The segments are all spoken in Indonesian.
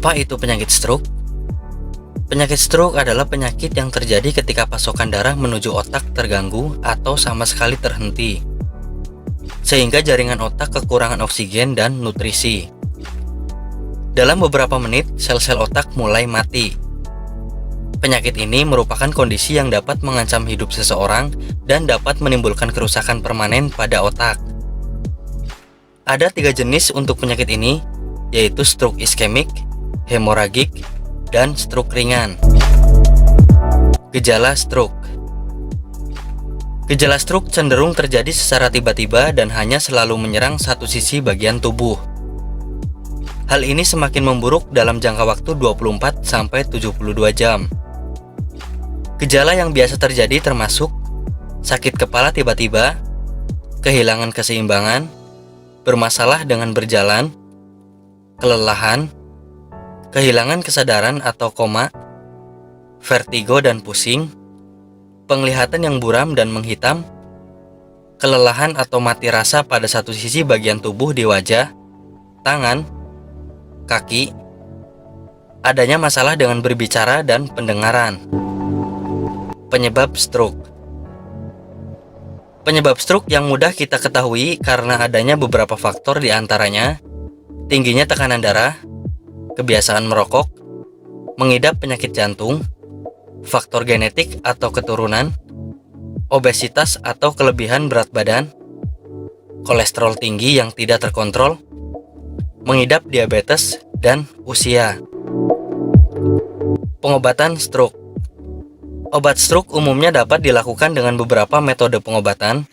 Apa itu penyakit stroke? Penyakit stroke adalah penyakit yang terjadi ketika pasokan darah menuju otak terganggu atau sama sekali terhenti, sehingga jaringan otak kekurangan oksigen dan nutrisi. Dalam beberapa menit, sel-sel otak mulai mati. Penyakit ini merupakan kondisi yang dapat mengancam hidup seseorang dan dapat menimbulkan kerusakan permanen pada otak. Ada 3 jenis untuk penyakit ini, yaitu stroke iskemik, hemoragik, dan stroke ringan. Gejala stroke. Gejala stroke cenderung terjadi secara tiba-tiba dan hanya selalu menyerang satu sisi bagian tubuh. Hal ini semakin memburuk dalam jangka waktu 24-72 jam. Gejala yang biasa terjadi termasuk sakit kepala tiba-tiba, kehilangan keseimbangan, bermasalah dengan berjalan, kelelahan, kehilangan kesadaran atau koma, vertigo dan pusing, penglihatan yang buram dan menghitam, kelelahan atau mati rasa pada satu sisi bagian tubuh di wajah, tangan, kaki, adanya masalah dengan berbicara dan pendengaran. Penyebab stroke. Penyebab stroke yang mudah kita ketahui karena adanya beberapa faktor, di antaranya tingginya tekanan darah, kebiasaan merokok, mengidap penyakit jantung, faktor genetik atau keturunan, obesitas atau kelebihan berat badan, kolesterol tinggi yang tidak terkontrol, mengidap diabetes, dan usia. Pengobatan stroke. Obat stroke umumnya dapat dilakukan dengan beberapa metode pengobatan.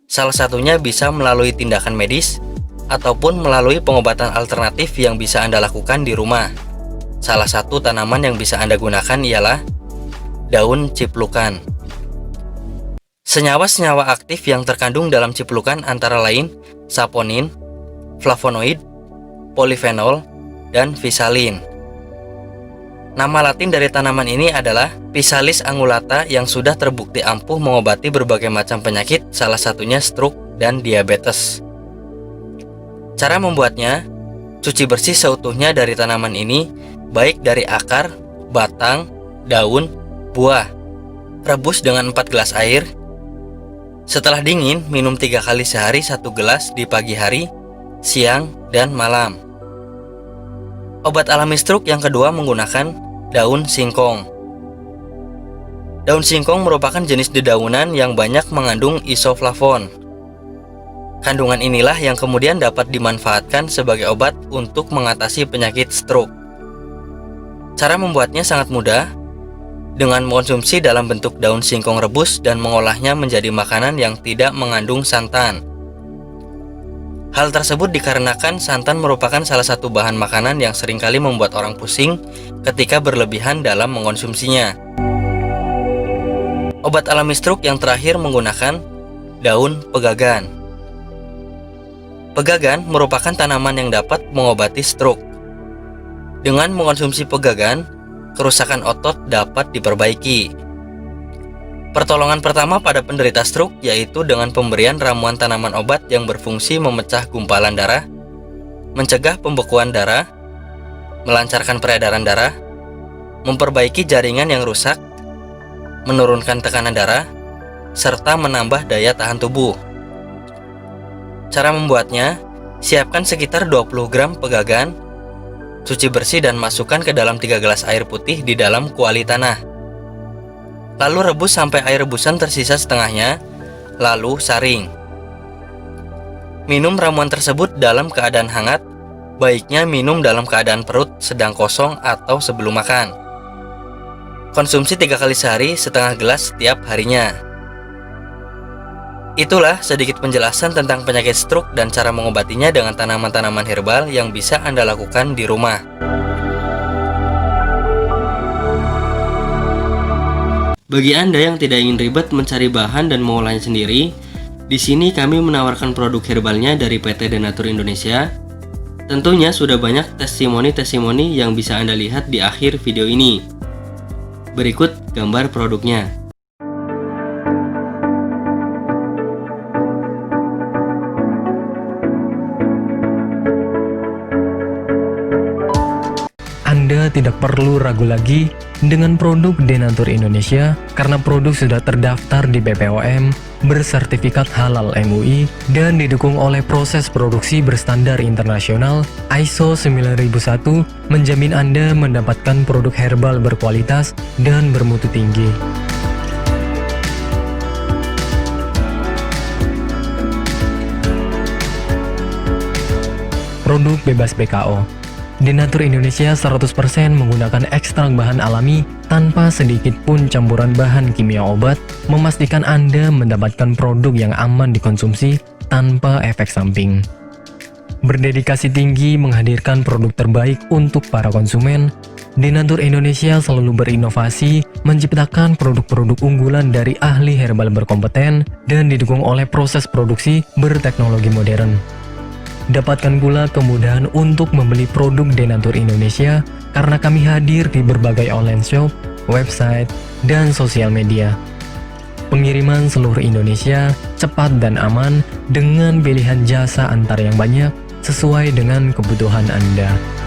Salah satunya bisa melalui tindakan medis ataupun melalui pengobatan alternatif yang bisa Anda lakukan di rumah. Salah satu tanaman yang bisa Anda gunakan ialah daun ciplukan. Senyawa-senyawa aktif yang terkandung dalam ciplukan antara lain saponin, flavonoid, polifenol, dan visalin. Nama latin dari tanaman ini adalah Physalis angulata yang sudah terbukti ampuh mengobati berbagai macam penyakit, salah satunya stroke dan diabetes. Cara membuatnya, cuci bersih seutuhnya dari tanaman ini, baik dari akar, batang, daun, buah. Rebus dengan 4 gelas air. Setelah dingin, minum 3 kali sehari 1 gelas di pagi hari, siang, dan malam. Obat alami stroke yang kedua menggunakan daun singkong. Daun singkong merupakan jenis dedaunan yang banyak mengandung isoflavon. Kandungan inilah yang kemudian dapat dimanfaatkan sebagai obat untuk mengatasi penyakit stroke. Cara membuatnya sangat mudah, dengan mengonsumsi dalam bentuk daun singkong rebus dan mengolahnya menjadi makanan yang tidak mengandung santan. Hal tersebut dikarenakan santan merupakan salah satu bahan makanan yang seringkali membuat orang pusing ketika berlebihan dalam mengonsumsinya. Obat alami stroke yang terakhir menggunakan daun pegagan. Pegagan merupakan tanaman yang dapat mengobati stroke. Dengan mengonsumsi pegagan, kerusakan otot dapat diperbaiki. Pertolongan pertama pada penderita stroke yaitu dengan pemberian ramuan tanaman obat yang berfungsi memecah gumpalan darah, mencegah pembekuan darah, melancarkan peredaran darah, memperbaiki jaringan yang rusak, menurunkan tekanan darah, serta menambah daya tahan tubuh. Cara membuatnya, siapkan sekitar 20 gram pegagan, cuci bersih dan masukkan ke dalam 3 gelas air putih di dalam kuali tanah. Lalu rebus sampai air rebusan tersisa setengahnya, lalu saring. Minum ramuan tersebut dalam keadaan hangat, baiknya minum dalam keadaan perut sedang kosong atau sebelum makan. Konsumsi 3 kali sehari, setengah gelas setiap harinya. Itulah sedikit penjelasan tentang penyakit stroke dan cara mengobatinya dengan tanaman-tanaman herbal yang bisa Anda lakukan di rumah. Bagi Anda yang tidak ingin ribet mencari bahan dan mengolahnya sendiri, di sini kami menawarkan produk herbalnya dari PT Denatur Indonesia. Tentunya sudah banyak testimoni-testimoni yang bisa Anda lihat di akhir video ini. Berikut gambar produknya. tidak perlu ragu lagi dengan produk Denatur Indonesia karena produk sudah terdaftar di BPOM, bersertifikat halal MUI, dan didukung oleh proses produksi berstandar internasional ISO 9001 menjamin Anda mendapatkan produk herbal berkualitas dan bermutu tinggi. Produk bebas BKO. Denatur Indonesia 100% menggunakan ekstrak bahan alami tanpa sedikit pun campuran bahan kimia obat, memastikan Anda mendapatkan produk yang aman dikonsumsi tanpa efek samping. Berdedikasi tinggi menghadirkan produk terbaik untuk para konsumen, Denatur Indonesia selalu berinovasi, menciptakan produk-produk unggulan dari ahli herbal berkompeten dan didukung oleh proses produksi berteknologi modern. Dapatkan pula kemudahan untuk membeli produk Denatur Indonesia karena kami hadir di berbagai online shop, website, dan sosial media. Pengiriman seluruh Indonesia cepat dan aman dengan pilihan jasa antar yang banyak sesuai dengan kebutuhan Anda.